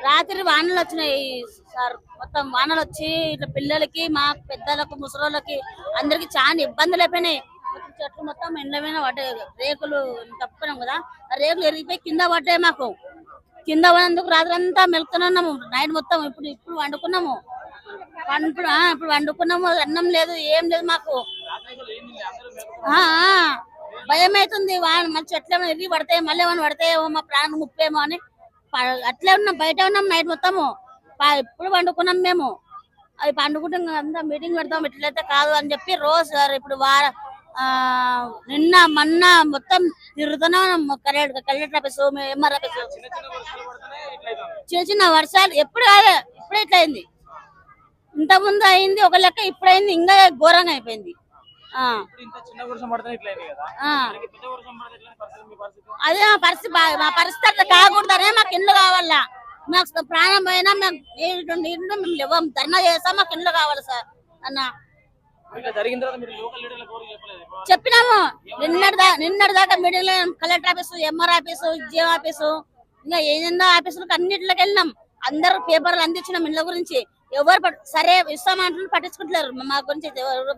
రాత్రి వానలు వచ్చినాయి సార్. మొత్తం వానలు వచ్చి ఇట్లా పిల్లలకి మా పెద్దలకు ముసలోళ్ళకి అందరికి చాలా ఇబ్బందులు అయిపోయినాయి. మొత్తం చెట్లు మొత్తం ఎండ్ల మీద పడ్డాయి. రేకులు తప్పుకున్నాం కదా, ఆ రేకులు ఎరిగిపోయి కింద పడ్డాయి. మాకు కింద పడినందుకు రాత్రి అంతా మెలుకుతున్నాము, నైట్ మొత్తం. ఇప్పుడు ఇప్పుడు వండుకున్నాము. ఇప్పుడు వండుకున్నాము, అన్నం లేదు, ఏం లేదు మాకు. ఆ ఆ, భయం అవుతుంది. మళ్ళీ చెట్లు ఏమైనా ఎరిగి పడతాయి, మళ్ళీ ఏమైనా పడతాయేమో, మా ప్రాణం ముప్పేమో అని అట్లే ఉన్నాం, బయట ఉన్నాం నైట్ మొత్తము. ఇప్పుడు వండుకున్నాం మేము. అవి పండుకుంటే అంతా మీటింగ్ పెడతాం, ఇట్లయితే కాదు అని చెప్పి రోజు సార్ ఇప్పుడు నిన్న మొన్న మొత్తం తిరుగుతున్నాం. Collector office, MR office. చిన్న చిన్న వర్షాలు ఎప్పుడు కాదు, ఇప్పుడే ఇట్లా అయింది. ఇంత ముందు అయింది ఒక లెక్క, ఇప్పుడైంది ఇంకా ఘోరంగా అయిపోయింది. అదే మా పరిస్థితి, మా పరిస్థితి అట్లా కాకూడదనే మాకు ఇండ్లు కావాలా. మాకు ప్రాణం పోయినా మేము ఇవ్వం, ధర్నా చేస్తాం, మాకు ఇండ్లు కావాలి సార్ అన్న. చెప్పినాము నిన్నటి దాకా meeting, collector office, MR office, GM office, ఇంకా ఏదైనా ఆఫీసులకు అన్నింటిలోకి వెళ్ళినాం. అందరు పేపర్లు అందించినాం ఇండ్ల గురించి. ఎవరు సరే ఇస్తామంటున్నారు, పట్టించుకుంటలేరు మా గురించి ఎవరు.